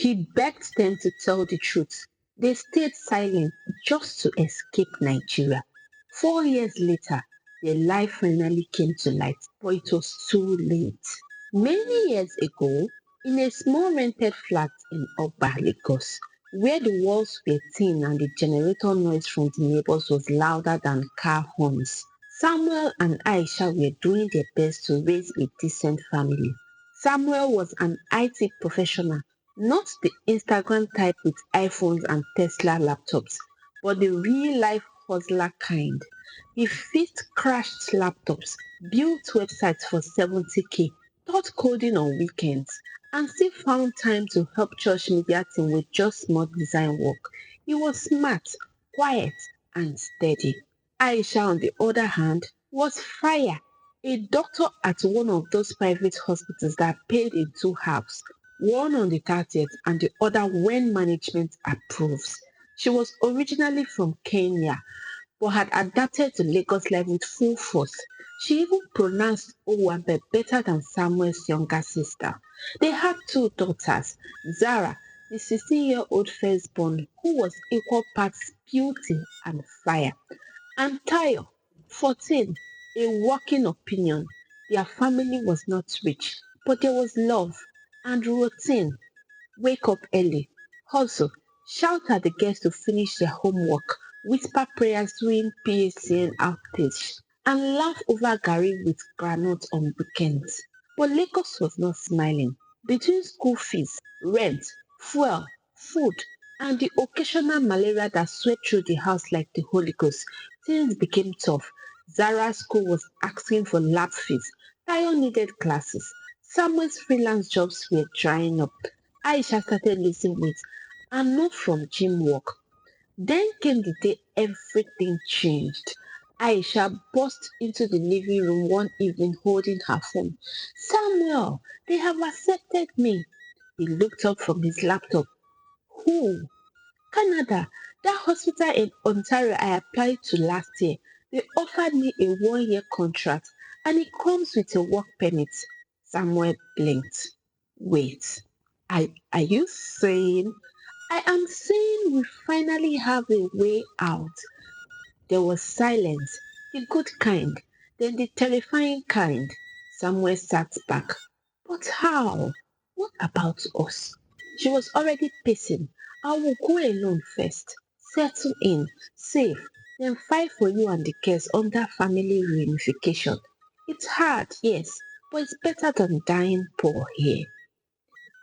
He begged them to tell the truth. They stayed silent just to escape Nigeria. 4 years later, their life finally came to light, but it was too late. Many years ago, in a small rented flat in Oba, Lagos, where the walls were thin and the generator noise from the neighbors was louder than car horns, Samuel and Aisha were doing their best to raise a decent family. Samuel was an IT professional, not the Instagram type with iPhones and Tesla laptops, but the real life hustler kind. He fixed crashed laptops, built websites for 70K, taught coding on weekends, and still found time to help church media team with just small design work. He was smart, quiet, and steady. Aisha, on the other hand, was fire. A doctor at one of those private hospitals that paid in two halves, one on the 30th and the other when management approves. She was originally from Kenya but had adapted to Lagos life with full force. She even pronounced Owambe better than Samuel's younger sister. They had two daughters, Zara, the 16-year-old firstborn who was equal parts beauty and fire, and Tayo, 14, a working opinion. Their family was not rich, but there was love and routine. Wake up early, hustle, shout at the girls to finish their homework, whisper prayers during PACN outage, and laugh over Gary with groundnuts on weekends. But Lagos was not smiling. Between school fees, rent, fuel, food, and the occasional malaria that swept through the house like the Holy Ghost, things became tough. Zara's school was asking for lab fees. Tayo needed classes. Samuel's freelance jobs were drying up. Aisha started losing weight and not from gym work. Then came the day everything changed. Aisha burst into the living room one evening holding her phone. Samuel, they have accepted me. He looked up from his laptop. Who? Canada. That hospital in Ontario I applied to last year. They offered me a 1 year contract and it comes with a work permit. Samuel blinked. Wait, are you saying? I am saying we finally have a way out. There was silence, the good kind, then the terrifying kind. Samuel sat back. But how? What about us? She was already pacing. I will go alone first, settle in, save, then fight for you and the kids under family reunification. It's hard, yes, but it's better than dying poor here.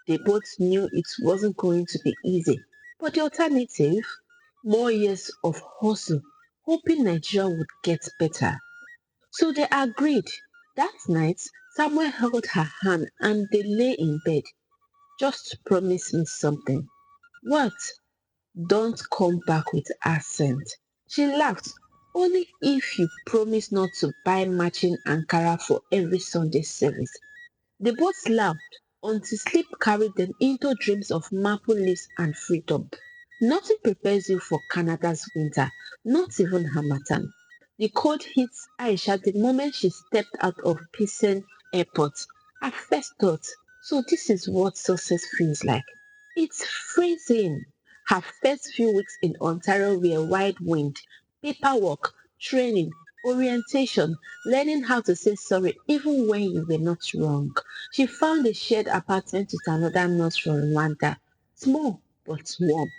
They both knew it wasn't going to be easy, but the alternative? More years of hustle, hoping Nigeria would get better. So they agreed. That night, Samuel held her hand and they lay in bed. Just promise me something. What? Don't come back with accent. She laughed. Only if you promise not to buy matching Ankara for every Sunday service. They both laughed until sleep carried them into dreams of maple leaves and freedom. Nothing prepares you for Canada's winter, not even Hamatan. The cold hits Aisha the moment she stepped out of Pearson Airport. Her first thought, so this is what success feels like. It's freezing. Her first few weeks in Ontario were whirlwind. Paperwork, training, orientation, learning how to say sorry even when you were not wrong. She found a shared apartment with another nurse from Rwanda. Small but warm.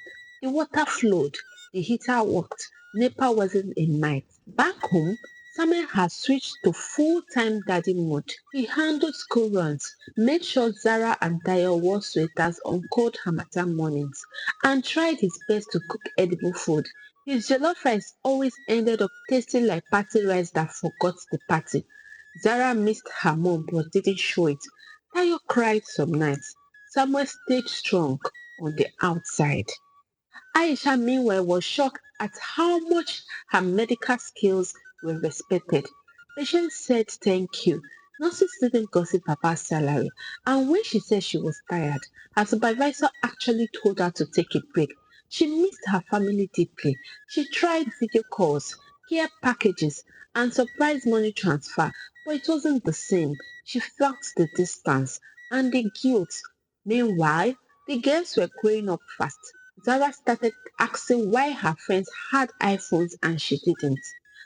The water flowed, the heater worked, NEPA wasn't a night. Back home, Samuel had switched to full-time daddy mode. He handled school runs, made sure Zara and Tayo wore sweaters on cold Hamatan mornings, and tried his best to cook edible food. His jollof rice always ended up tasting like party rice that forgot the party. Zara missed her mom but didn't show it. Tayo cried some nights. Samuel stayed strong on the outside. Aisha, meanwhile, was shocked at how much her medical skills were respected. Patients said thank you. Nurses didn't gossip about salary. And when she said she was tired, her supervisor actually told her to take a break. She missed her family deeply. She tried video calls, care packages, and surprise money transfer, but it wasn't the same. She felt the distance and the guilt. Meanwhile, The girls were growing up fast. Zara started asking why her friends had iPhones and she didn't.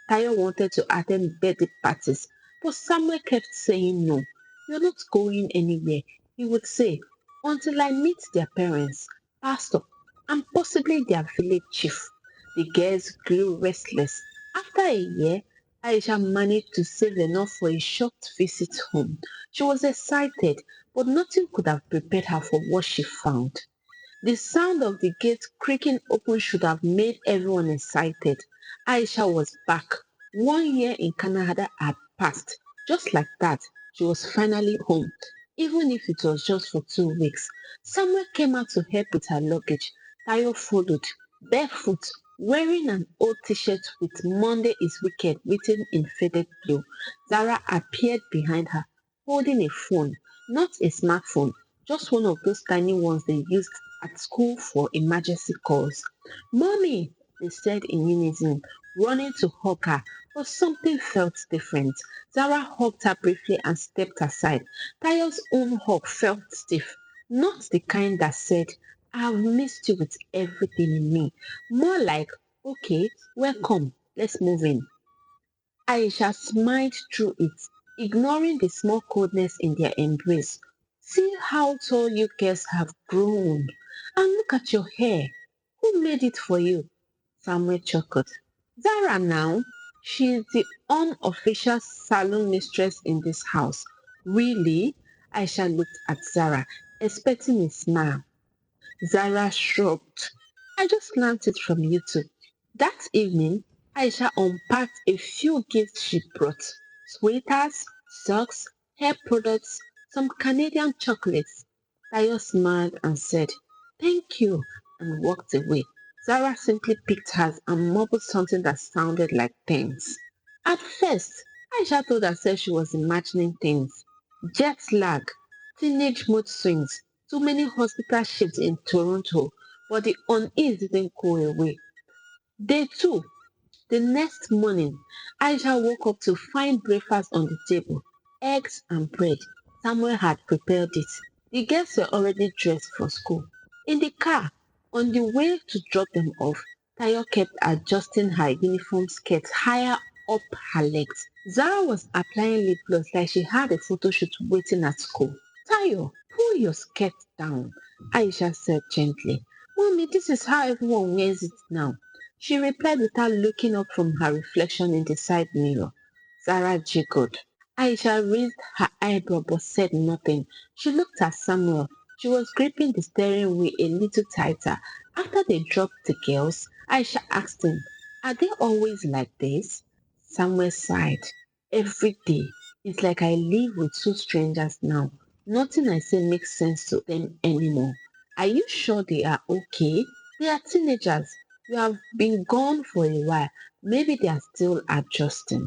Tayo wanted to attend birthday parties, but Samuel kept saying no. You're not going anywhere, he would say, until I meet their parents, pastor, and possibly their village chief. The girls grew restless. After a year, Aisha managed to save enough for a short visit home. She was excited, but nothing could have prepared her for what she found. The sound of the gate creaking open should have made everyone excited. Aisha was back. 1 year in Canada had passed. Just like that, she was finally home, even if it was just for 2 weeks. Samuel came out to help with her luggage. Tayo followed, barefoot, wearing an old t-shirt with Monday is Wicked written in faded blue. Zara appeared behind her, holding a phone, not a smartphone, just one of those tiny ones they used at school for emergency calls. Mommy, they said in unison, running to hug her, but something felt different. Zara hugged her briefly and stepped aside. Tayo's own hug felt stiff, not the kind that said, I've missed you with everything in me. More like, okay, welcome, let's move in. Aisha smiled through it, ignoring the small coldness in their embrace. See how tall you girls have grown. And look at your hair. Who made it for you? Samuel chuckled. Zara now. She is the unofficial salon mistress in this house. Really? Aisha looked at Zara, expecting a smile. Zara shrugged. I just learnt it from YouTube. That evening, Aisha unpacked a few gifts she brought: sweaters, socks, hair products, some Canadian chocolates. Tayo smiled and said, Thank you, and walked away. Zara simply picked hers and mumbled something that sounded like thanks. At first, Aisha told herself she was imagining things: jet lag, teenage mood swings, too many hospital shifts in Toronto, but the unease didn't go away. Day two, the next morning, Aisha woke up to find breakfast on the table: eggs and bread. Samuel had prepared it. The girls were already dressed for school. In the car, on the way to drop them off, Tayo kept adjusting her uniform skirt higher up her legs. Zara was applying lip gloss like she had a photo shoot waiting at school. Tayo, pull your skirt down, Aisha said gently. Mommy, this is how everyone wears it now. She replied without looking up from her reflection in the side mirror. Zara giggled. Aisha raised her eyebrow but said nothing. She looked at Samuel. She was gripping the steering wheel a little tighter. After they dropped the girls, Aisha asked him, Are they always like this? Samuel sighed. Every day. It's like I live with two strangers now. Nothing I say makes sense to them anymore. Are you sure they are okay? They are teenagers. You have been gone for a while. Maybe they are still adjusting.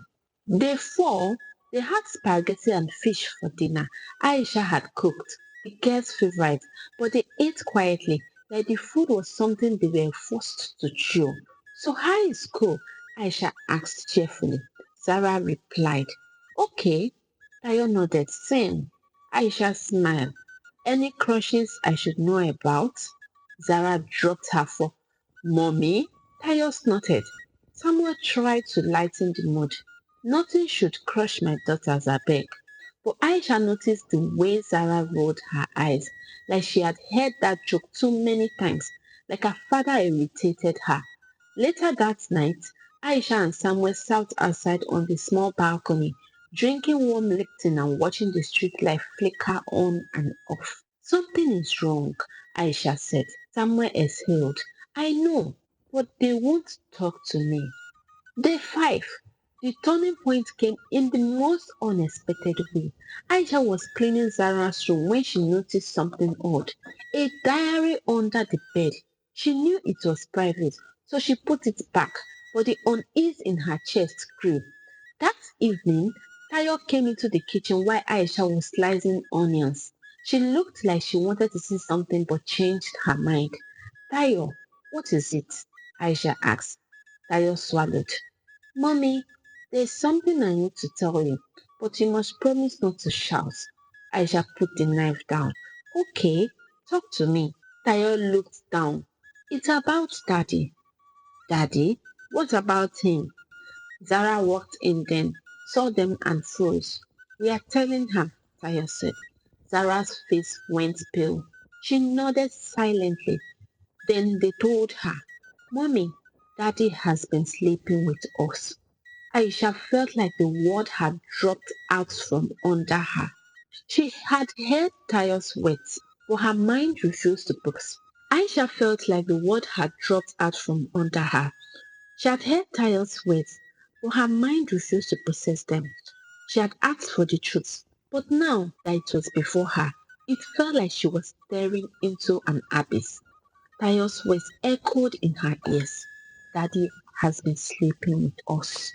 Day four, they had spaghetti and fish for dinner. Aisha had cooked, the girls' favorite, but they ate quietly, like the food was something they were forced to chew. So how is school? Aisha asked cheerfully. Sarah replied, Okay. Tayo nodded, same. Aisha smiled. Any crushes I should know about? Zara dropped her fork. Mommy? Tayo snorted. Samuel tried to lighten the mood. Nothing should crush my daughters, I beg. But Aisha noticed the way Zara rolled her eyes, like she had heard that joke too many times, like her father irritated her. Later that night, Aisha and Samuel sat outside on the small balcony, drinking warm Lipton and watching the street light flicker on and off. Something is wrong, Aisha said. Samuel exhaled. I know, but they won't talk to me. Day five. The turning point came in the most unexpected way. Aisha was cleaning Zara's room when she noticed something odd. A diary under the bed. She knew it was private, so she put it back, but the unease in her chest grew. That evening, Tayo came into the kitchen while Aisha was slicing onions. She looked like she wanted to see something but changed her mind. Tayo, what is it? Aisha asked. Tayo swallowed. Mommy, there's something I need to tell you, but you must promise not to shout. Aisha put the knife down. Okay, talk to me. Tayo looked down. It's about Daddy. Daddy? What about him? Zara walked in then, saw them and froze. We are telling her, Tayo said. Zara's face went pale. She nodded silently. Then they told her, Mommy, Daddy has been sleeping with us. Aisha felt like the world had dropped out from under her. She had heard Tayo's words, but her mind refused to process. Aisha felt like the world had dropped out from under her. She had heard Tayo's words, but her mind refused to process them. She had asked for the truth, but now that it was before her, it felt like she was staring into an abyss. Tayo's voice echoed in her ears. Daddy has been sleeping with us.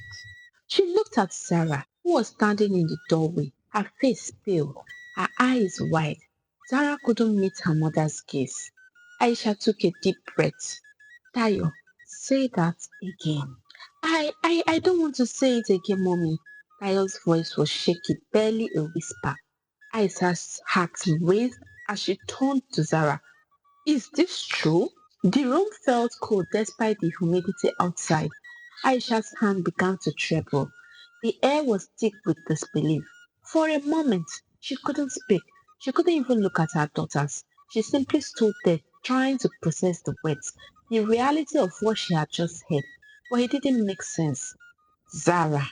She looked at Sarah, who was standing in the doorway, her face pale, her eyes wide. Sarah couldn't meet her mother's gaze. Aisha took a deep breath. Tayo, say that again. I don't want to say it again, Mommy. Tayo's voice was shaky, barely a whisper. Aisha's heart raced as she turned to Zara. Is this true? The room felt cold despite the humidity outside. Aisha's hand began to tremble. The air was thick with disbelief. For a moment, she couldn't speak. She couldn't even look at her daughters. She simply stood there, trying to process the words, the reality of what she had just heard. But it didn't make sense. Zara,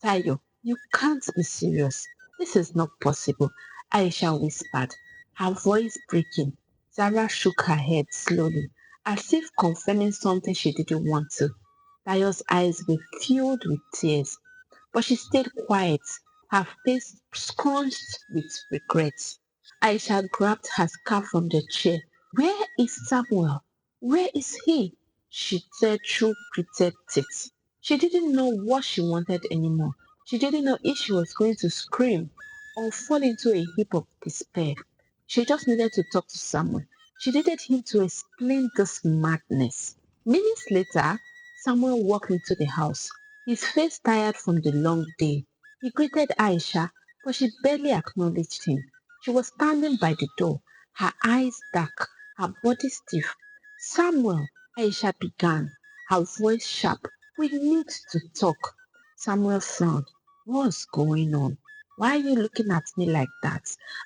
Tayo, you can't be serious. This is not possible, Aisha whispered, her voice breaking. Zara shook her head slowly, as if confirming something she didn't want to. Tayo's eyes were filled with tears, but she stayed quiet, her face scrunched with regret. Aisha grabbed her scarf from the chair. Where is Samuel? Where is he? She said through gritted teeth. She didn't know what she wanted anymore. She didn't know if she was going to scream or fall into a heap of despair. She just needed to talk to Samuel. She needed him to explain this madness. Minutes later, Samuel walked into the house, his face tired from the long day. He greeted Aisha, but she barely acknowledged him. She was standing by the door, her eyes dark, her body stiff. Samuel, Aisha began, her voice sharp. We need to talk. Samuel frowned. What's going on? Why are you looking at me like that?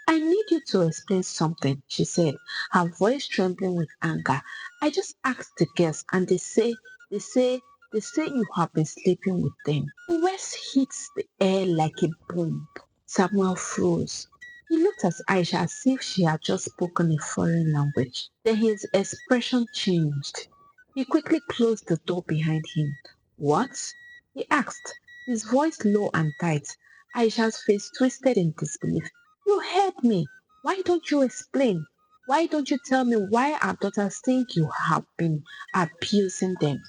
I need you to explain something, she said, her voice trembling with anger. I just asked the girls and they say you have been sleeping with them. The words hit the air like a bomb. Samuel froze. He looked at Aisha as if she had just spoken a foreign language. Then his expression changed. He quickly closed the door behind him. What? He asked, his voice low and tight. Aisha's face twisted in disbelief. You heard me. Why don't you explain? Why don't you tell me why our daughters think you have been abusing them?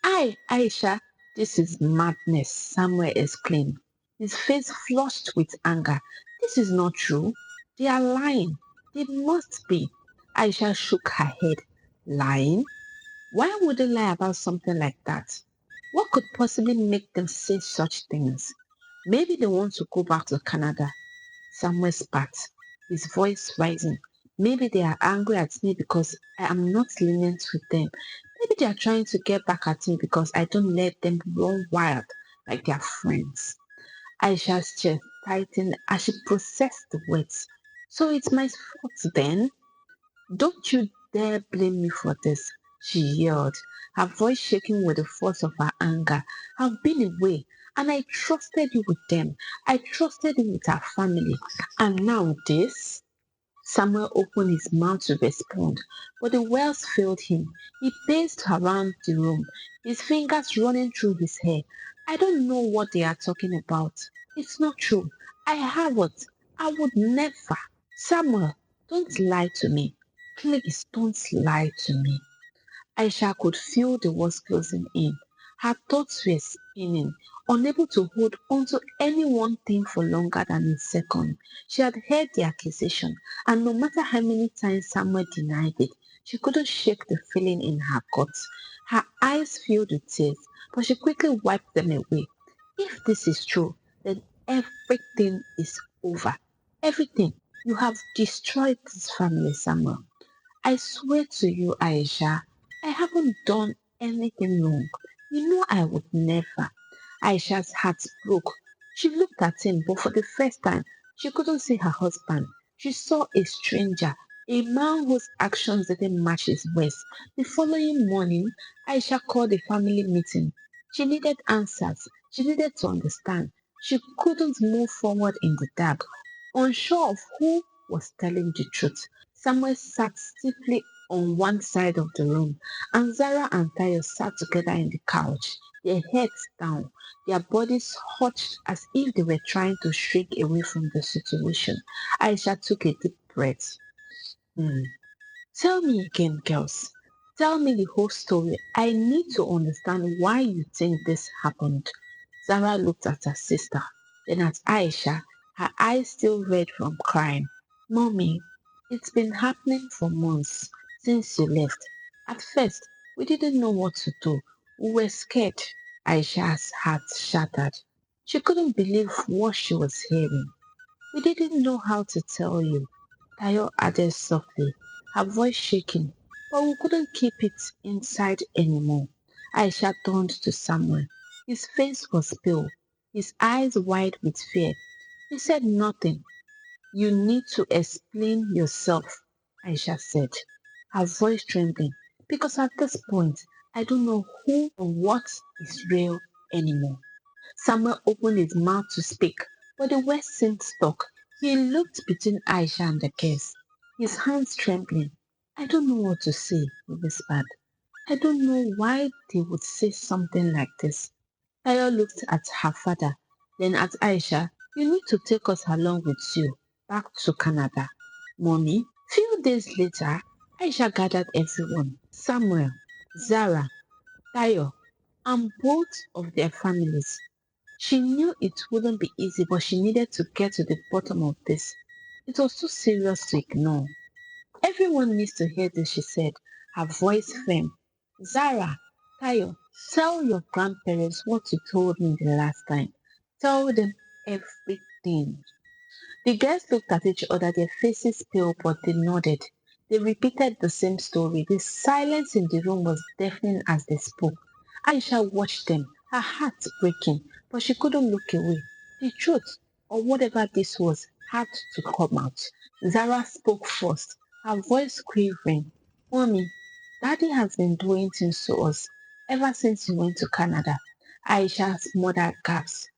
Aisha, this is madness, Samuel exclaimed, his face flushed with anger. This is not true. They are lying. They must be. Aisha shook her head. Lying? Why would they lie about something like that? What could possibly make them say such things? Maybe they want to go back to Canada. Samuel spat, his voice rising. Maybe they are angry at me because I am not lenient with them. Maybe they are trying to get back at me because I don't let them run wild like their friends. Aisha's chest tightened as she processed the words. So it's my fault then? Don't you dare blame me for this, she yelled, her voice shaking with the force of her anger. I've been away, and I trusted you with them. I trusted you with our family. And now this? Samuel opened his mouth to respond, but the words failed him. He paced around the room, his fingers running through his hair. I don't know what they are talking about. It's not true. I haven't. I would never. Samuel, don't lie to me. Please don't lie to me. Aisha could feel the walls closing in. Her thoughts were spinning, unable to hold on to any one thing for longer than a second. She had heard the accusation, and no matter how many times Samuel denied it, she couldn't shake the feeling in her guts. Her eyes filled with tears, but she quickly wiped them away. If this is true, then everything is over. Everything. You have destroyed this family, Samuel. I swear to you, Aisha, I haven't done anything wrong. You know I would never. Aisha's heart broke. She looked at him, but for the first time, she couldn't see her husband. She saw a stranger, a man whose actions didn't match his words. The following morning, Aisha called a family meeting. She needed answers. She needed to understand. She couldn't move forward in the dark, unsure of who was telling the truth. Samuel sat stiffly on one side of the room, and Zara and Tayo sat together in the couch, their heads down, their bodies hushed as if they were trying to shrink away from the situation. Aisha took a deep breath. "Hmm. Tell me again, girls. Tell me the whole story. I need to understand why you think this happened." Zara looked at her sister, then at Aisha, her eyes still red from crying. "Mommy, it's been happening for months since you left. At first, we didn't know what to do. We were scared." Aisha's heart shattered. She couldn't believe what she was hearing. "We didn't know how to tell you," Tayo added softly, her voice shaking, "but we couldn't keep it inside anymore." Aisha turned to Samuel. His face was pale, his eyes wide with fear. He said nothing. "You need to explain yourself," Aisha said, her voice trembling, "because at this point, I don't know who or what is real anymore." Samuel opened his mouth to speak, but the words seemed stuck. He looked between Aisha and the guests, his hands trembling. "I don't know what to say," he whispered. "I don't know why they would say something like this." Tayo looked at her father, then at Aisha. "You need to take us along with you back to Canada, Mommy." Few days later, Aisha gathered everyone, Samuel, Zara, Tayo, and both of their families. She knew it wouldn't be easy, but she needed to get to the bottom of this. It was too serious to ignore. "Everyone needs to hear this," she said, her voice firm. "Zara, Tayo, tell your grandparents what you told me the last time. Tell them everything." The girls looked at each other, their faces pale, but they nodded. They repeated the same story. The silence in the room was deafening as they spoke. Aisha watched them, her heart breaking, but she couldn't look away. The truth, or whatever this was, had to come out. Zara spoke first, her voice quivering. "Mommy, Daddy has been doing things to us ever since he went to Canada." Aisha's mother gasped.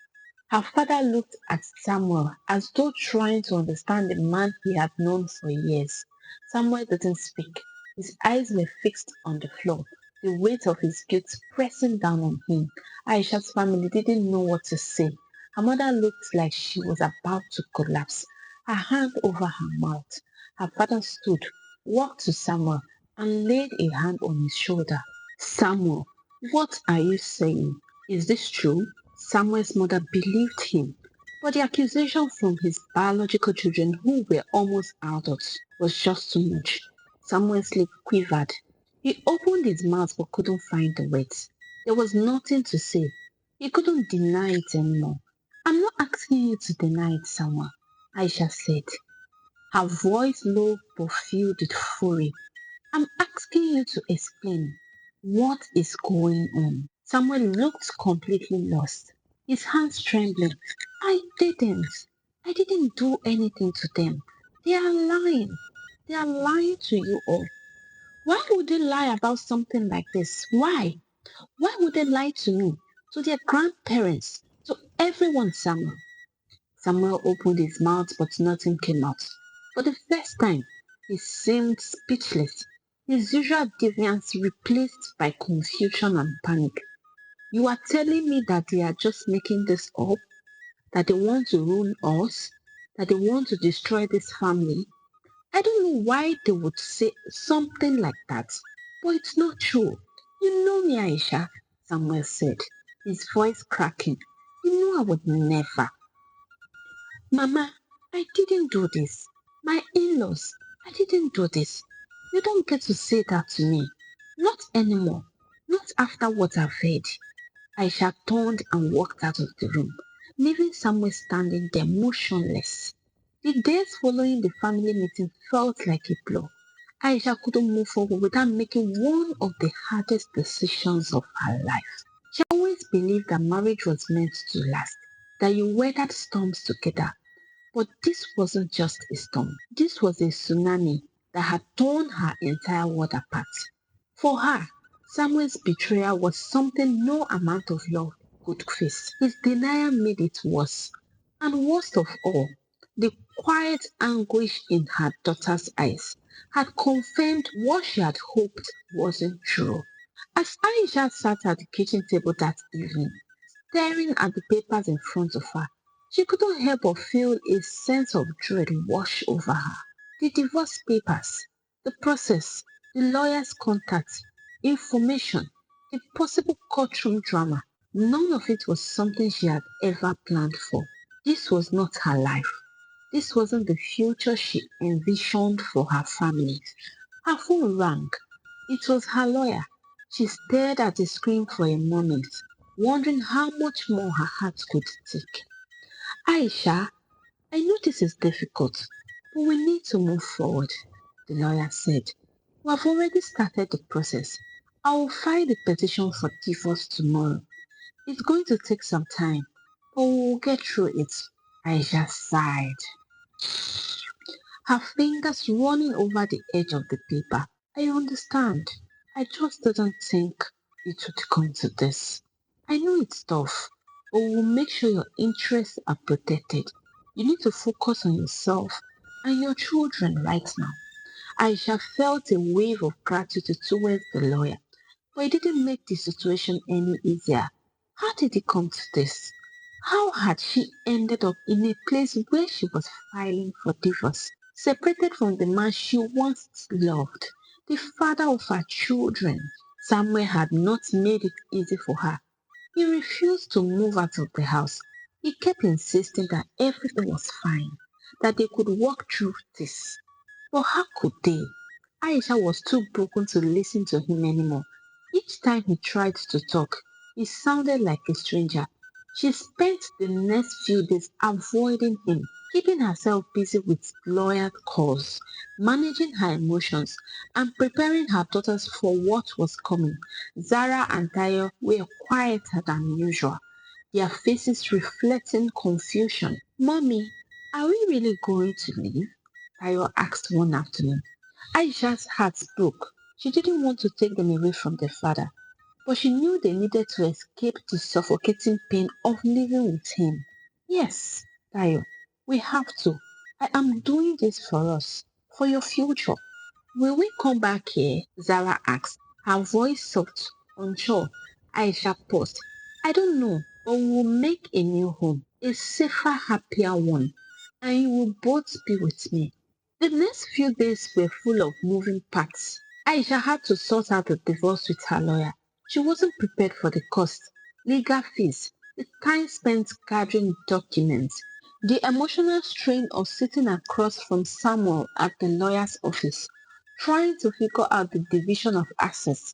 Her father looked at Samuel as though trying to understand the man he had known for years. Samuel didn't speak. His eyes were fixed on the floor, the weight of his guilt pressing down on him. Aisha's family didn't know what to say. Her mother looked like she was about to collapse, her hand over her mouth. Her father stood, walked to Samuel, and laid a hand on his shoulder. "Samuel, what are you saying? Is this true?" Samuel's mother believed him, but the accusation from his biological children, who were almost adults, was just too much. Samuel's lip quivered. He opened his mouth but couldn't find the words. There was nothing to say. He couldn't deny it anymore. "I'm not asking you to deny it, Samuel," Aisha said, her voice low but filled with fury. "I'm asking you to explain what is going on." Samuel looked completely lost, his hands trembling. "I didn't. I didn't do anything to them. They are lying. They are lying to you all. Why would they lie about something like this? Why? Why would they lie to me, to their grandparents, to everyone, Samuel?" Samuel opened his mouth, but nothing came out. For the first time, he seemed speechless, his usual defiance replaced by confusion and panic. "You are telling me that they are just making this up? That they want to ruin us? That they want to destroy this family? I don't know why they would say something like that, but it's not true. You know me, Aisha," Samuel said, his voice cracking. "You know I would never." "Mama, I didn't do this. My in-laws, I didn't do this. You don't get to say that to me. Not anymore. Not after what I've heard." Aisha turned and walked out of the room, leaving Samuel standing there motionless. The days following the family meeting felt like a blur. Aisha couldn't move forward without making one of the hardest decisions of her life. She always believed that marriage was meant to last, that you weathered storms together. But this wasn't just a storm. This was a tsunami that had torn her entire world apart. For her, Samuel's betrayal was something no amount of love could face. His denial made it worse. And worst of all, the quiet anguish in her daughter's eyes had confirmed what she had hoped wasn't true. As Aisha sat at the kitchen table that evening, staring at the papers in front of her, she couldn't help but feel a sense of dread wash over her. The divorce papers, the process, the lawyer's contacts, information, the possible courtroom drama, none of it was something she had ever planned for. This was not her life. This wasn't the future she envisioned for her family. Her phone rang. It was her lawyer. She stared at the screen for a moment, wondering how much more her heart could take. Aisha, I know this is difficult, but we need to move forward, the lawyer said. We have already started the process. I will file the petition for divorce tomorrow. It's going to take some time, but we will get through it. Aisha sighed, her fingers running over the edge of the paper. I understand. I just didn't think it would come to this. I know it's tough, but we'll make sure your interests are protected. You need to focus on yourself and your children right now. Aisha felt a wave of gratitude towards the lawyer, but it didn't make the situation any easier. How did it come to this? How had she ended up in a place where she was filing for divorce, separated from the man she once loved, the father of her children? Samuel had not made it easy for her. He refused to move out of the house. He kept insisting that everything was fine, that they could work through this. But how could they? Aisha was too broken to listen to him anymore. Each time he tried to talk, he sounded like a stranger. She spent the next few days avoiding him, keeping herself busy with lawyer calls, managing her emotions, and preparing her daughters for what was coming. Zara and Tayo were quieter than usual, their faces reflecting confusion. Mommy, are we really going to leave? Tayo asked one afternoon. Aisha's heart broke. She didn't want to take them away from their father, but she knew they needed to escape the suffocating pain of living with him. Yes, Tayo, we have to. I am doing this for us, for your future. Will we come back here? Zara asked, her voice soft, unsure. Aisha paused. I don't know, but we will make a new home, a safer, happier one, and you will both be with me. The next few days were full of moving parts. Aisha had to sort out the divorce with her lawyer. She wasn't prepared for the cost, legal fees, the time spent gathering documents, the emotional strain of sitting across from Samuel at the lawyer's office, trying to figure out the division of assets,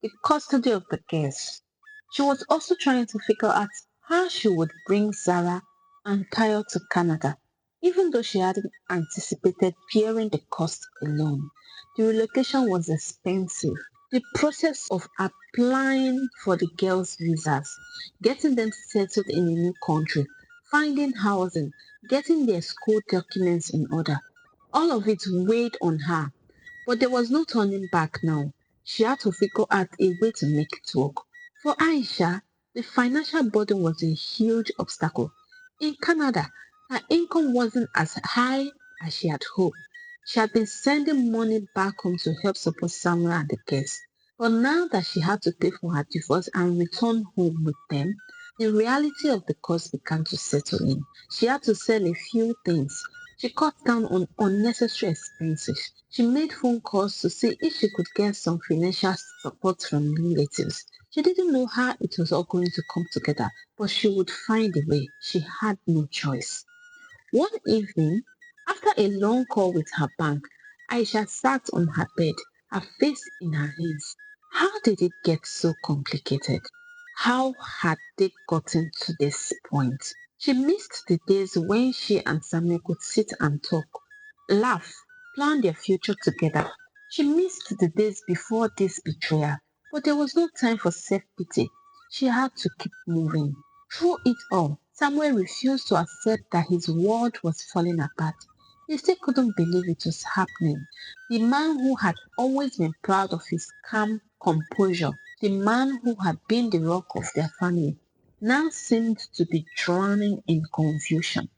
the custody of the girls. She was also trying to figure out how she would bring Zara and Kyle to Canada, even though she hadn't anticipated bearing the cost alone. The relocation was expensive. The process of applying for the girls' visas, getting them settled in a new country, finding housing, getting their school documents in order, all of it weighed on her. But there was no turning back now. She had to figure out a way to make it work. For Aisha, the financial burden was a huge obstacle. In Canada, her income wasn't as high as she had hoped. She had been sending money back home to help support Samuel and the kids. But now that she had to pay for her divorce and return home with them, the reality of the cost began to settle in. She had to sell a few things. She cut down on unnecessary expenses. She made phone calls to see if she could get some financial support from relatives. She didn't know how it was all going to come together, but she would find a way. She had no choice. One evening, after a long call with her bank, Aisha sat on her bed, her face in her hands. How did it get so complicated? How had they gotten to this point? She missed the days when she and Samuel could sit and talk, laugh, plan their future together. She missed the days before this betrayal, but there was no time for self pity. She had to keep moving. Through it all, Samuel refused to accept that his world was falling apart. He still couldn't believe it was happening. The man who had always been proud of his calm composure, the man who had been the rock of their family, now seemed to be drowning in confusion,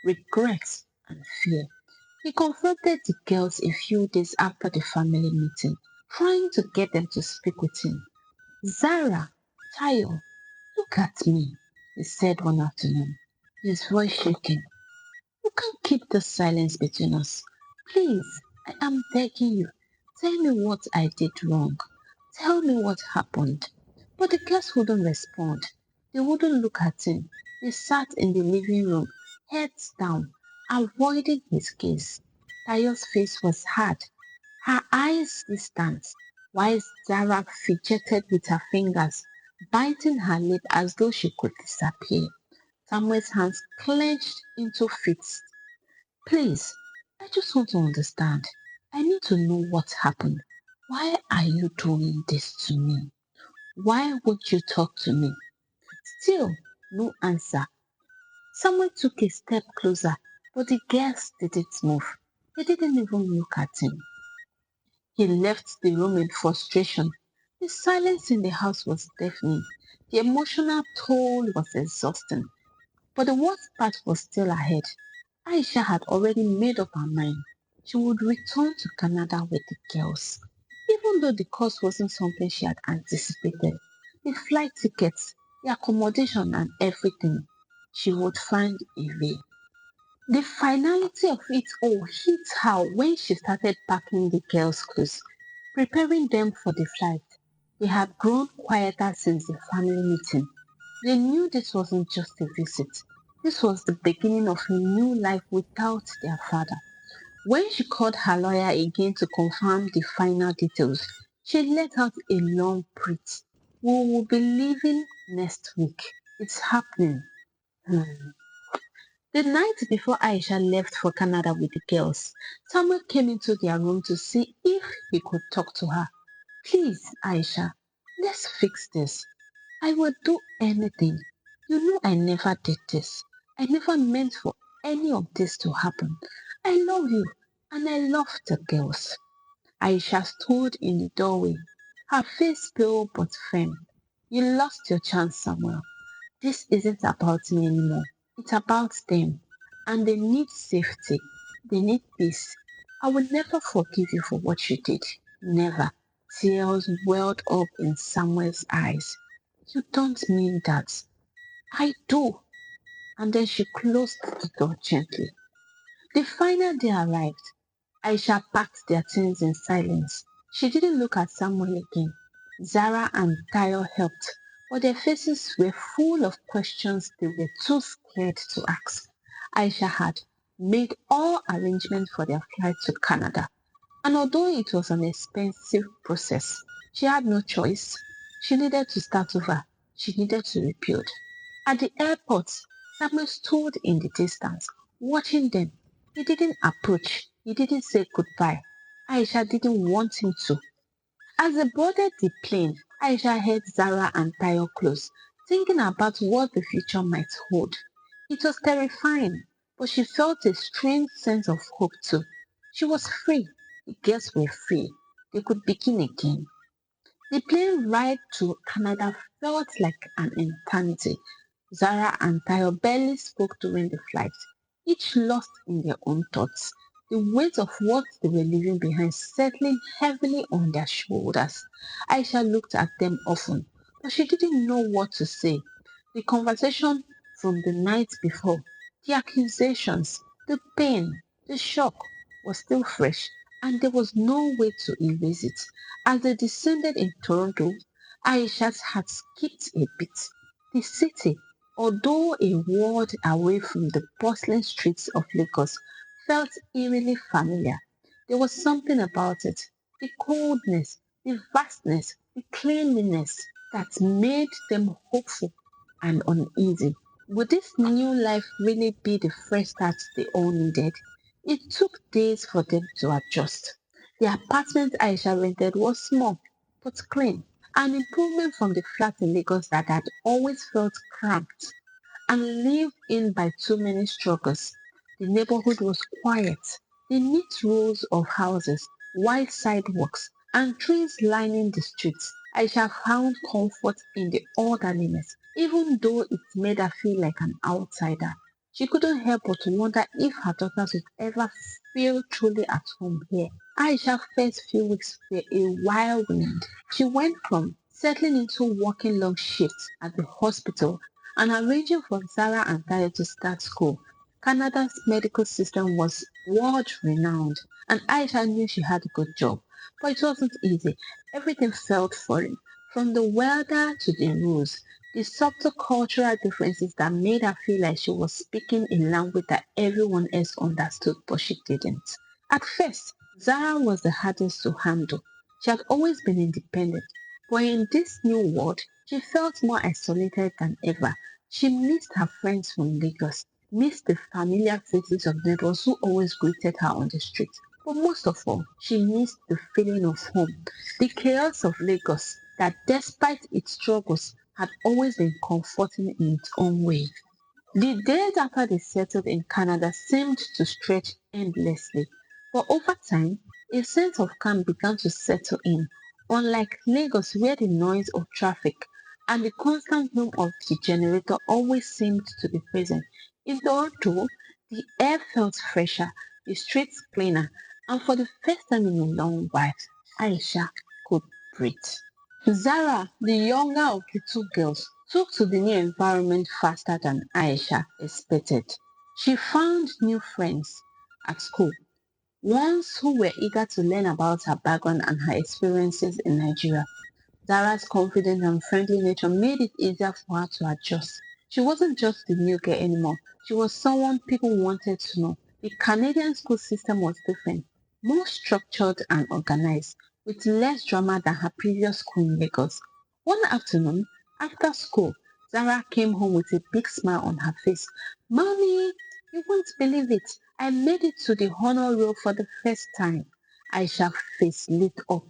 regret, and fear. He confronted the girls a few days after the family meeting, trying to get them to speak with him. Zara, Tayo, look at me, he said one afternoon, his voice shaking. You can't keep this silence between us. Please, I am begging you. Tell me what I did wrong. Tell me what happened. But the girls wouldn't respond. They wouldn't look at him. They sat in the living room, heads down, avoiding his gaze. Tayo's face was hard, her eyes distant, while Zara fidgeted with her fingers, biting her lip as though she could disappear. Samuel's hands clenched into fists. Please, I just want to understand. I need to know what happened. Why are you doing this to me? Why won't you talk to me? Still, no answer. Someone took a step closer, but the girls didn't move. They didn't even look at him. He left the room in frustration. The silence in the house was deafening. The emotional toll was exhausting. But the worst part was still ahead. Aisha had already made up her mind. She would return to Canada with the girls. Even though the cost wasn't something she had anticipated, the flight tickets, the accommodation, and everything, she would find a way. The finality of it all hit her when she started packing the girls' clothes, preparing them for the flight. They had grown quieter since the family meeting. They knew this wasn't just a visit. This was the beginning of a new life without their father. When she called her lawyer again to confirm the final details, she let out a long breath. We will be leaving next week. It's happening. Hmm. The night before Aisha left for Canada with the girls, Samuel came into their room to see if he could talk to her. Please, Aisha, let's fix this. I would do anything. You know I never did this. I never meant for any of this to happen. I love you and I love the girls. Aisha stood in the doorway, her face pale but firm. You lost your chance, Samuel. This isn't about me anymore. It's about them. And they need safety. They need peace. I will never forgive you for what you did. Never. Tears welled up in Samuel's eyes. You don't mean that. I do. And then she closed the door gently. The final day arrived. Aisha packed their things in silence. She didn't look at Samuel again. Zara and Tayo helped, but their faces were full of questions they were too scared to ask. Aisha had made all arrangements for their flight to Canada, and although it was an expensive process, she had no choice. She needed to start over. She needed to rebuild. At the airport, Samuel stood in the distance, watching them. He didn't approach. He didn't say goodbye. Aisha didn't want him to. As they boarded the plane, Aisha held Zara and Tayo close, thinking about what the future might hold. It was terrifying, but she felt a strange sense of hope too. She was free. The girls were free. They could begin again. The plane ride to Canada felt like an eternity. Zara and Tayo barely spoke during the flight, each lost in their own thoughts, the weight of what they were leaving behind settling heavily on their shoulders. Aisha looked at them often, but she didn't know what to say. The conversation from the night before, the accusations, the pain, the shock was still fresh, and there was no way to erase it. As they descended in Toronto, Aisha's heart skipped a beat. The city, although a world away from the bustling streets of Lagos, felt eerily familiar. There was something about it, the coldness, the vastness, the cleanliness that made them hopeful and uneasy. Would this new life really be the fresh start they all needed? It took days for them to adjust. The apartment Aisha rented was small but clean, an improvement from the flat in Lagos that had always felt cramped and lived in by too many struggles. The neighborhood was quiet. The neat rows of houses, wide sidewalks, and trees lining the streets. Aisha found comfort in the orderliness, even though it made her feel like an outsider. She couldn't help but wonder if her daughters would ever feel truly at home here. Aisha's first few weeks were a whirlwind. She went from settling into working long shifts at the hospital and arranging for Zara and Tayo to start school. Canada's medical system was world renowned, and Aisha knew she had a good job. But it wasn't easy. Everything felt foreign, from the weather to the rules. The subtle cultural differences that made her feel like she was speaking a language that everyone else understood, but she didn't. At first, Zara was the hardest to handle. She had always been independent, but in this new world, she felt more isolated than ever. She missed her friends from Lagos, missed the familiar faces of neighbors who always greeted her on the street. But most of all, she missed the feeling of home, the chaos of Lagos that, despite its struggles, had always been comforting in its own way. The days after they settled in Canada seemed to stretch endlessly, but over time, a sense of calm began to settle in. Unlike Lagos, where the noise of traffic and the constant hum of the generator always seemed to be present, in Toronto, the air felt fresher, the streets cleaner, and for the first time in a long while, Aisha could breathe. Zara, the younger of the two girls, took to the new environment faster than Aisha expected. She found new friends at school, ones who were eager to learn about her background and her experiences in Nigeria. Zara's confident and friendly nature made it easier for her to adjust. She wasn't just the new girl anymore. She was someone people wanted to know. The Canadian school system was different, more structured and organized, with less drama than her previous school in Lagos. One afternoon, after school, Zara came home with a big smile on her face. Mommy, you won't believe it. I made it to the honor roll for the first time. Aisha's face lit up.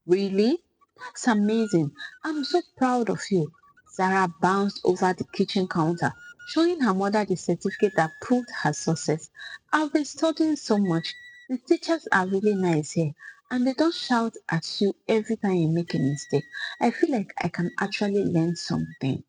Really? That's amazing. I'm so proud of you. Sarah bounced over the kitchen counter, showing her mother the certificate that proved her success. I've been studying so much. The teachers are really nice here, and they don't shout at you every time you make a mistake. I feel like I can actually learn something.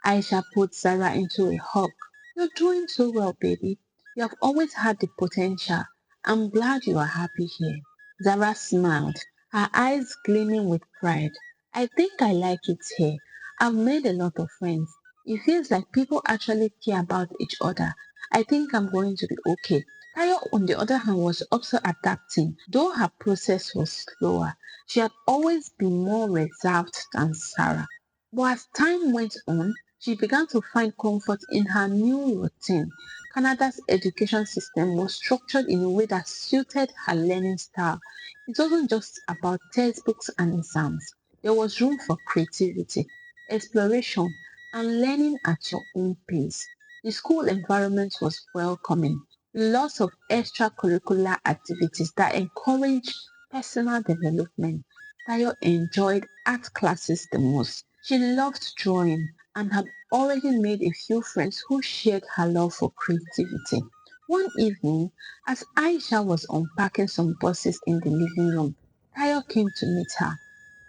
Aisha put Sarah into a hug. You're doing so well, baby. You have always had the potential. I'm glad you are happy here. Zara smiled, her eyes gleaming with pride. I think I like it here. I've made a lot of friends. It feels like people actually care about each other. I think I'm going to be okay. Tayo, on the other hand, was also adapting, though her process was slower. She had always been more reserved than Sarah. But as time went on, she began to find comfort in her new routine. Canada's education system was structured in a way that suited her learning style. It wasn't just about textbooks and exams. There was room for creativity, exploration, and learning at your own pace. The school environment was welcoming, lots of extracurricular activities that encouraged personal development. Tayo enjoyed art classes the most. She loved drawing and had already made a few friends who shared her love for creativity. One evening, as Aisha was unpacking some boxes in the living room, Tayo came to meet her.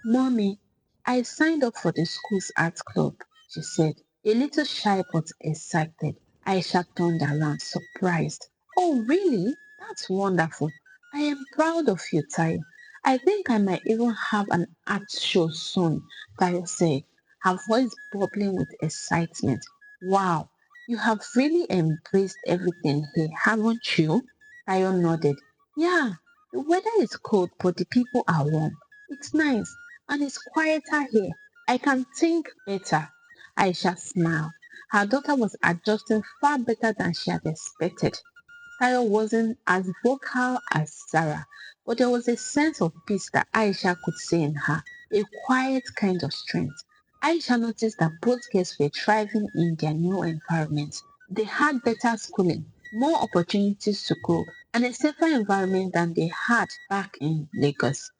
Mommy, I signed up for the school's art club, she said, a little shy but excited. Aisha turned around, surprised. Oh, really? That's wonderful. I am proud of you, Tayo. I think I might even have an art show soon, Tayo said, her voice bubbling with excitement. Wow, you have really embraced everything here, haven't you? Tayo nodded. Yeah, the weather is cold, but the people are warm. It's nice, and it's quieter here. I can think better. Aisha smiled. Her daughter was adjusting far better than she had expected. Tayo wasn't as vocal as Sarah, but there was a sense of peace that Aisha could see in her, a quiet kind of strength. Aisha noticed that both girls were thriving in their new environments. They had better schooling, more opportunities to grow, and a safer environment than they had back in Lagos.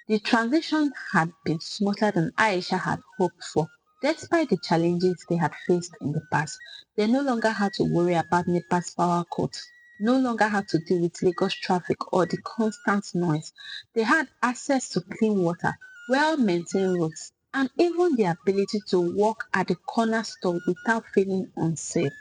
The transition had been smoother than Aisha had hoped for. Despite the challenges they had faced in the past, they no longer had to worry about NEPA's power cuts, no longer had to deal with Lagos traffic or the constant noise. They had access to clean water, well-maintained roads, and even the ability to walk at the corner store without feeling unsafe.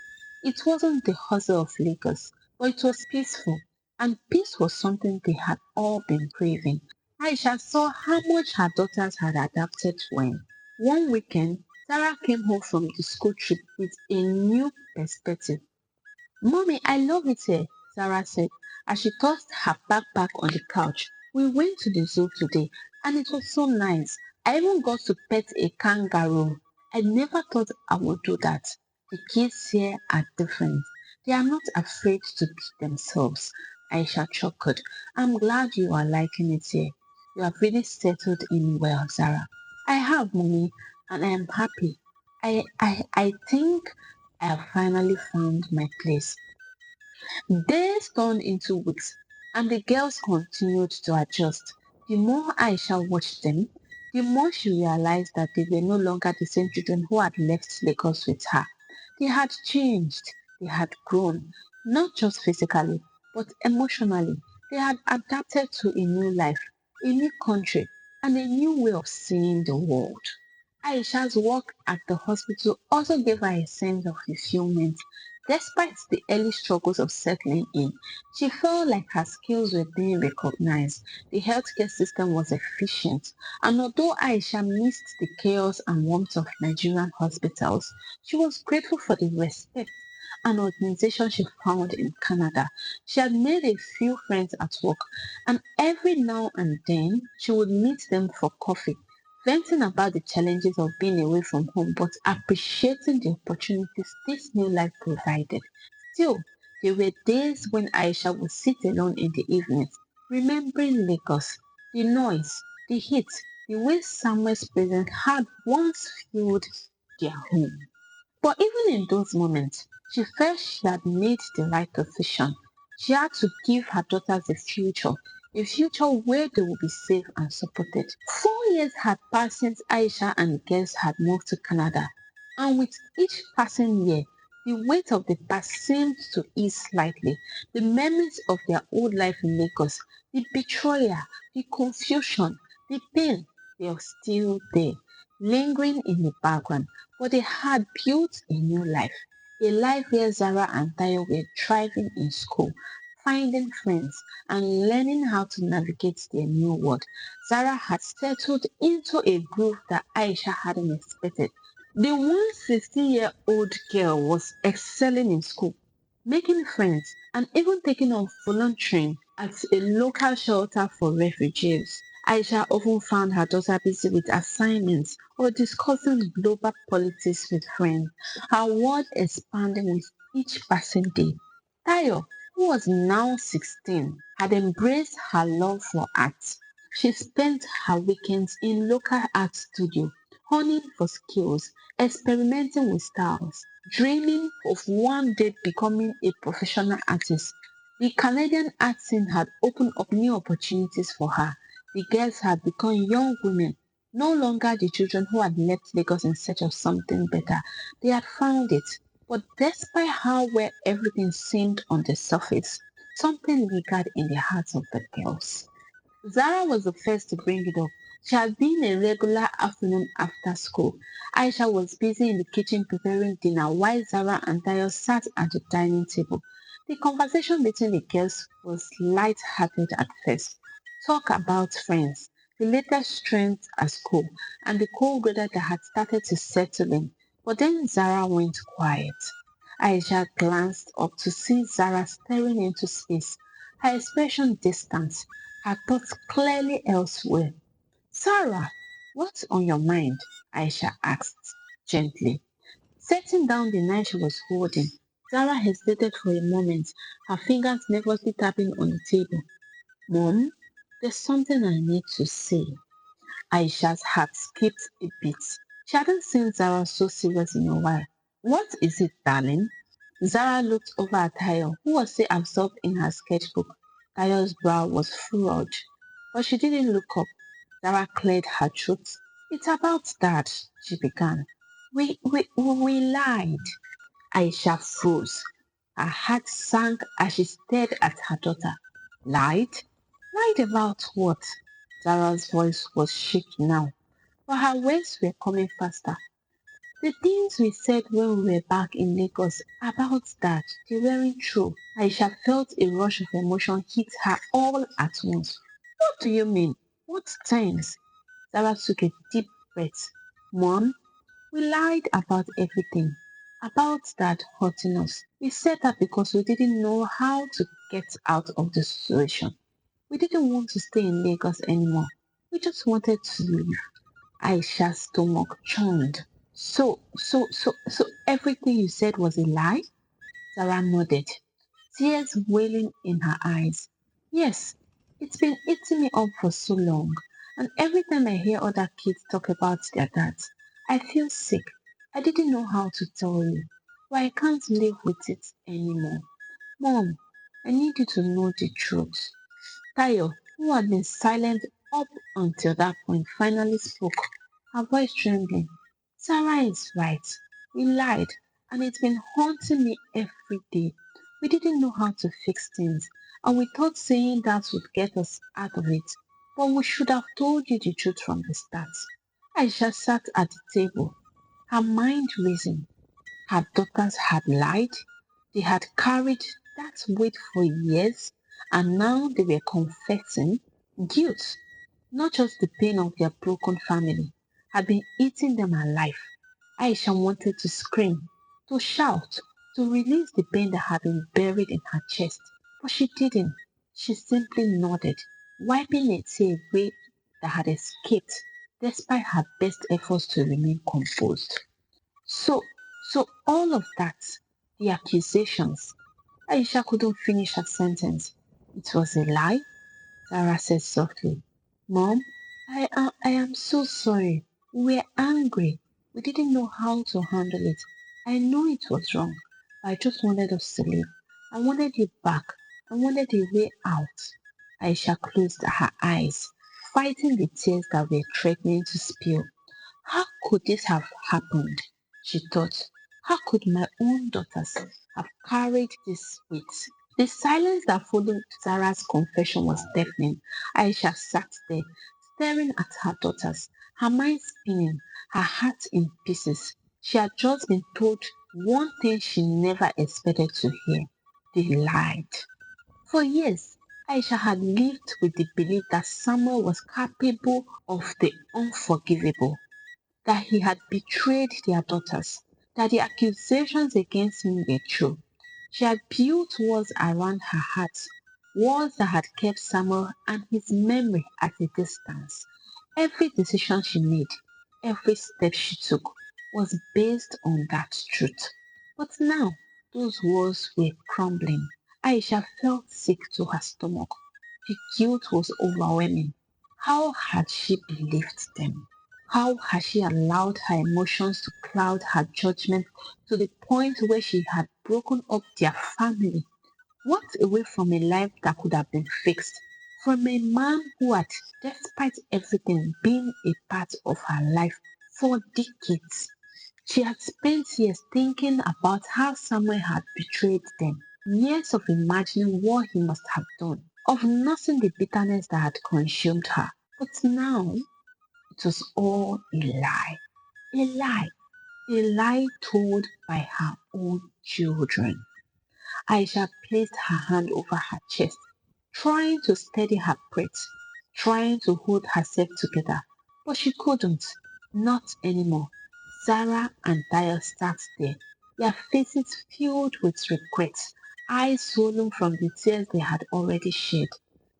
It wasn't the hustle of Lagos, but it was peaceful, and peace was something they had all been craving. Aisha saw how much her daughters had adapted when, one weekend, Sarah came home from the school trip with a new perspective. Mommy, I love it here, Sarah said as she tossed her backpack on the couch. We went to the zoo today and it was so nice. I even got to pet a kangaroo. I never thought I would do that. The kids here are different. They are not afraid to be themselves. Aisha chuckled. I'm glad you are liking it here. You have really settled in well, Sarah. I have, Mommy, and I am happy. I think I have finally found my place. Days turned into weeks, and the girls continued to adjust. The more Aisha watched them, the more she realized that they were no longer the same children who had left Lagos with her. They had changed, they had grown, not just physically, but emotionally. They had adapted to a new life, a new country, and a new way of seeing the world. Aisha's work at the hospital also gave her a sense of fulfillment. Despite the early struggles of settling in, she felt like her skills were being recognized. The healthcare system was efficient, and although Aisha missed the chaos and warmth of Nigerian hospitals, she was grateful for the respect and organization she found in Canada. She had made a few friends at work, and every now and then she would meet them for coffee, venting about the challenges of being away from home but appreciating the opportunities this new life provided. Still, there were days when Aisha would sit alone in the evenings, remembering Lagos, the noise, the heat, the way Samuel's presence had once filled their home. But even in those moments, she felt she had made the right decision. She had to give her daughters a future where they would be safe and supported. 4 years had passed since Aisha and the girls had moved to Canada, and with each passing year, the weight of the past seemed to ease slightly. The memories of their old life in Lagos, the betrayal, the confusion, the pain, they are still there, lingering in the background. But they had built a new life, a life where Zara and Tayo were thriving in school, finding friends, and learning how to navigate their new world. Zara had settled into a groove that Aisha hadn't expected. The 160-year-old girl was excelling in school, making friends, and even taking on volunteering at a local shelter for refugees. Aisha often found her daughter busy with assignments or discussing global politics with friends, her world expanding with each passing day. Tayo, who was now 16, had embraced her love for art. She spent her weekends in local art studio, honing for skills, experimenting with styles, dreaming of one day becoming a professional artist. The Canadian art scene had opened up new opportunities for her. The girls had become young women, no longer the children who had left Lagos in search of something better. They had found it. But despite how well everything seemed on the surface, something lingered in the hearts of the girls. Zara was the first to bring it up. She had been a regular afternoon after school. Aisha was busy in the kitchen preparing dinner while Zara and Tayo sat at the dining table. The conversation between the girls was light-hearted at first. Talk about friends, the latest trends at school, and the cold weather that had started to settle in. But then Zara went quiet. Aisha glanced up to see Zara staring into space, her expression distant, her thoughts clearly elsewhere. Sarah, what's on your mind? Aisha asked gently. Setting down the knife she was holding, Zara hesitated for a moment, her fingers nervously tapping on the table. Mom, there's something I need to say. Aisha's heart skipped a beat. She hadn't seen Zara so serious in a while. What is it, darling? Zara looked over at Tayo, who was still absorbed in her sketchbook. Tayo's brow was furrowed, but she didn't look up. Zara cleared her throat. It's about that, she began. We lied. Aisha froze. Her heart sank as she stared at her daughter. Lied? Lied about what? Zara's voice was shaky now, but her words were coming faster. The things we said when we were back in Lagos about that, they weren't true. Aisha felt a rush of emotion hit her all at once. What do you mean? What things? Zara took a deep breath. Mom, we lied about everything. About that hurting us. We said that because we didn't know how to get out of the situation. We didn't want to stay in Lagos anymore. We just wanted to leave. Aisha's stomach churned. So everything you said was a lie? Sarah nodded, tears welling in her eyes. Yes, it's been eating me up for so long, and every time I hear other kids talk about their dads, I feel sick. I didn't know how to tell you, but I can't live with it anymore. Mom, I need you to know the truth. Tayo, who had been silent up until that point, finally spoke, her voice trembling. Sarah is right. We lied, and it's been haunting me every day. We didn't know how to fix things, and we thought saying that would get us out of it. But we should have told you the truth from the start. Aisha sat at the table, her mind racing. Her daughters had lied, they had carried that weight for years, and now they were confessing guilt. Not just the pain of their broken family had been eating them alive. Aisha wanted to scream, to shout, to release the pain that had been buried in her chest, but she didn't. She simply nodded, wiping a tear away that had escaped despite her best efforts to remain composed. So, so all of that, the accusations, Aisha couldn't finish her sentence. It was a lie, Sarah said softly. Mom, I am so sorry. We were angry. We didn't know how to handle it. I know it was wrong, but I just wanted us to leave. I wanted you back. I wanted a way out. Aisha closed her eyes, fighting the tears that were threatening to spill. How could this have happened? She thought. How could my own daughters have carried this weight? The silence that followed Sarah's confession was deafening. Aisha sat there, staring at her daughters, her mind spinning, her heart in pieces. She had just been told one thing she never expected to hear. They lied. For years, Aisha had lived with the belief that Samuel was capable of the unforgivable, that he had betrayed their daughters, that the accusations against him were true. She had built walls around her heart, walls that had kept Samuel and his memory at a distance. Every decision she made, every step she took, was based on that truth. But now, those walls were crumbling. Aisha felt sick to her stomach. The guilt was overwhelming. How had she believed them? How had she allowed her emotions to cloud her judgment to the point where she had broken up their family, walked away from a life that could have been fixed, from a man who had, despite everything, been a part of her life for decades? She had spent years thinking about how Samuel had betrayed them, years of imagining what he must have done, of nursing the bitterness that had consumed her. But now it was all a lie. A lie. A lie told by her own children. Aisha placed her hand over her chest, trying to steady her breath, trying to hold herself together. But she couldn't. Not anymore. Zara and Daya sat there, their faces filled with regret, eyes swollen from the tears they had already shed.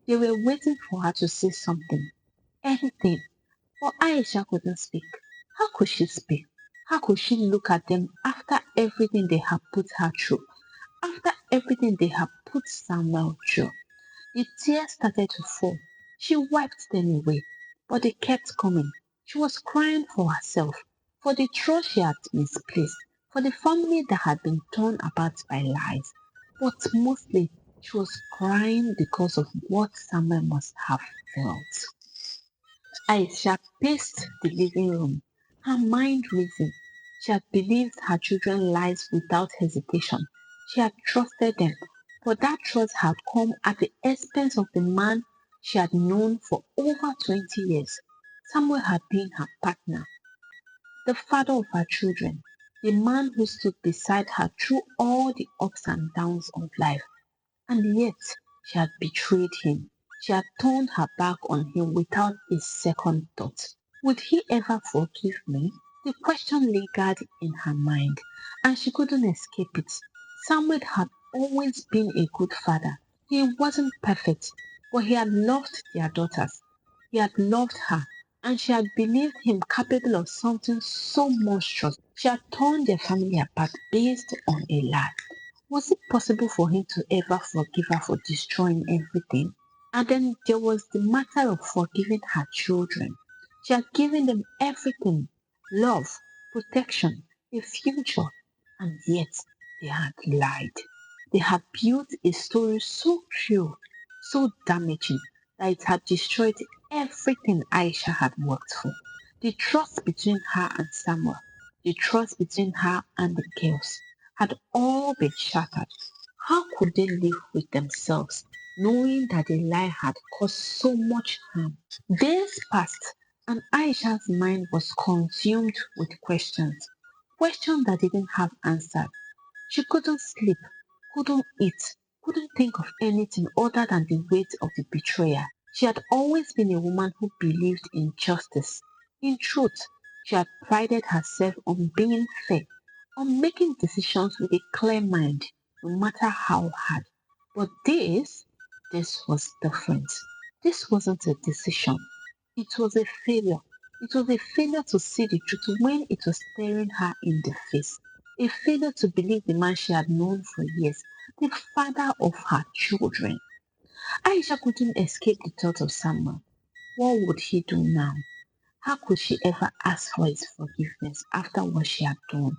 They were waiting for her to say something, anything. But Aisha couldn't speak. How could she speak? How could she look at them after everything they had put her through? After everything they had put Samuel through? The tears started to fall. She wiped them away, but they kept coming. She was crying for herself, for the trust she had misplaced, for the family that had been torn apart by lies, but mostly she was crying because of what Samuel must have felt. Aisha paced the living room, her mind racing. She had believed her children's lies without hesitation. She had trusted them, but that trust had come at the expense of the man she had known for over 20 years. Samuel had been her partner, the father of her children, the man who stood beside her through all the ups and downs of life. And yet she had betrayed him. She had turned her back on him without a second thought. Would he ever forgive me? The question lingered in her mind, and she couldn't escape it. Samuel had always been a good father. He wasn't perfect, but he had loved their daughters. He had loved her, and she had believed him capable of something so monstrous. She had torn their family apart based on a lie. Was it possible for him to ever forgive her for destroying everything? And then there was the matter of forgiving her children. She had given them everything: love, protection, a future, and yet they had lied. They had built a story so cruel, so damaging, that it had destroyed everything Aisha had worked for. The trust between her and Samuel, the trust between her and the girls, had all been shattered. How could they live with themselves, knowing that the lie had caused so much harm? Days passed, and Aisha's mind was consumed with questions. Questions that didn't have answers. She couldn't sleep, couldn't eat, couldn't think of anything other than the weight of the betrayal. She had always been a woman who believed in justice. In truth, she had prided herself on being fair, on making decisions with a clear mind, no matter how hard. But this was different. This wasn't a decision. It was a failure. It was a failure to see the truth when it was staring her in the face. A failure to believe the man she had known for years, the father of her children. Aisha couldn't escape the thought of Samuel. What would he do now? How could she ever ask for his forgiveness after what she had done?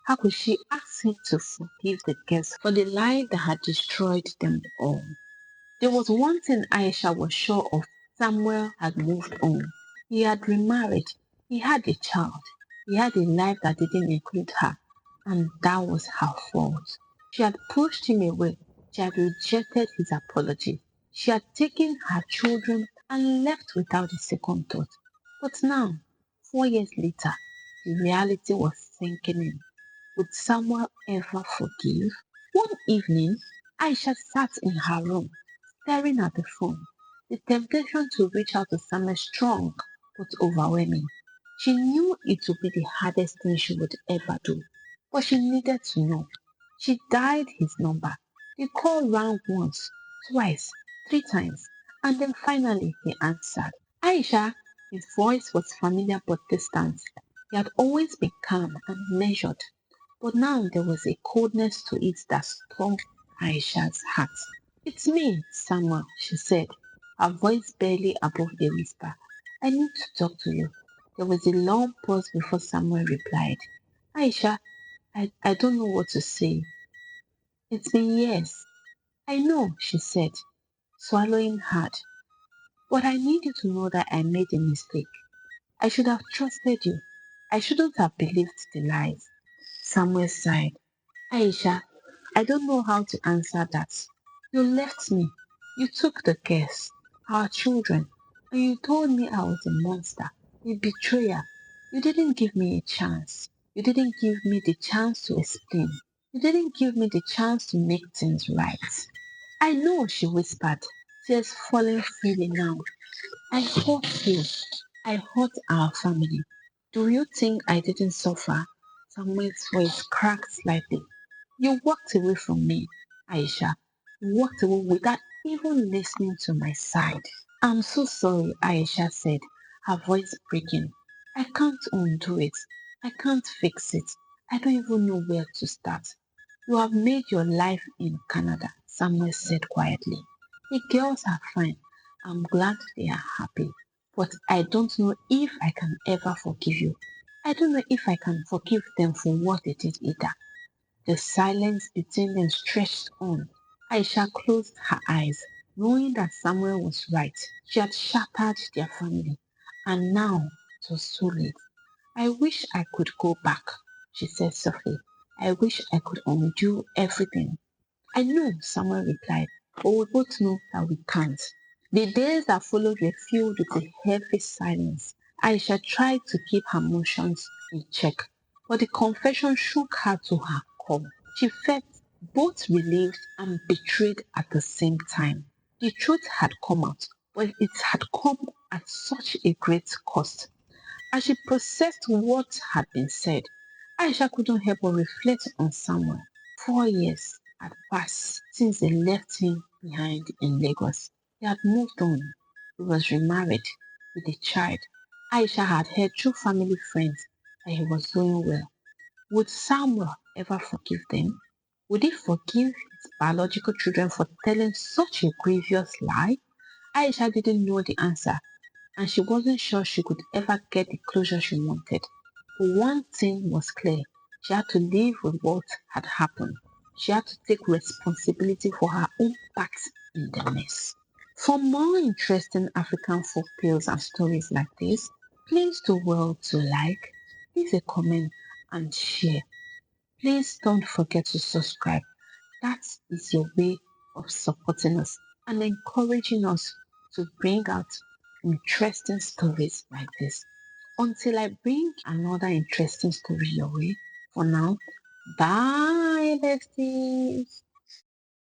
How could she ask him to forgive the girls for the lie that had destroyed them all? There was one thing Aisha was sure of: Samuel had moved on. He had remarried. He had a child. He had a life that didn't include her. And that was her fault. She had pushed him away. She had rejected his apology. She had taken her children and left without a second thought. But now, 4 years later, the reality was sinking in. Would Samuel ever forgive? One evening, Aisha sat in her room, staring at the phone. The temptation to reach out to Samuel strong but overwhelming. She knew it would be the hardest thing she would ever do, but she needed to know. She dialed his number. The call rang once, twice, 3 times, and then finally he answered. Aisha, his voice was familiar but distant. He had always been calm and measured, but now there was a coldness to it that stung Aisha's heart. It's me, Samuel, she said, her voice barely above a whisper. I need to talk to you. There was a long pause before Samuel replied. Aisha, I don't know what to say. It's been years. I know, she said, swallowing hard. But I need you to know that I made a mistake. I should have trusted you. I shouldn't have believed the lies. Samuel sighed. Aisha, I don't know how to answer that. You left me. You took the girls, our children, and you told me I was a monster, a betrayer. You didn't give me a chance. You didn't give me the chance to explain. You didn't give me the chance to make things right. I know, she whispered, tears falling freely now. I hurt you. I hurt our family. Do you think I didn't suffer? Samuel's voice cracked slightly. You walked away from me, Aisha. You walked away without even listening to my side. I'm so sorry, Aisha said, her voice breaking. I can't undo it. I can't fix it. I don't even know where to start. You have made your life in Canada, Samuel said quietly. The girls are fine. I'm glad they are happy. But I don't know if I can ever forgive you. I don't know if I can forgive them for what they did either. The silence between them stretched on. Aisha closed her eyes, knowing that Samuel was right. She had shattered their family, and now it was too late. I wish I could go back, she said softly. I wish I could undo everything. I know, Samuel replied, but we both know that we can't. The days that followed were filled with a heavy silence. Aisha tried to keep her emotions in check, but the confession shook her to her core. She felt both relieved and betrayed at the same time. The truth had come out, but it had come at such a great cost. As she processed what had been said, Aisha couldn't help but reflect on Samuel. 4 years had passed since they left him behind in Lagos. He had moved on. He was remarried with a child. Aisha had heard through family friends that he was doing well. Would Samuel ever forgive them? Would he forgive his biological children for telling such a grievous lie? Aisha didn't know the answer, and she wasn't sure she could ever get the closure she wanted. But one thing was clear: she had to live with what had happened. She had to take responsibility for her own part in the mess. For more interesting African folk tales and stories like this, please do well to like, leave a comment, and share. Please don't forget to subscribe. That is your way of supporting us and encouraging us to bring out interesting stories like this. Until I bring another interesting story your way, for now, bye, besties.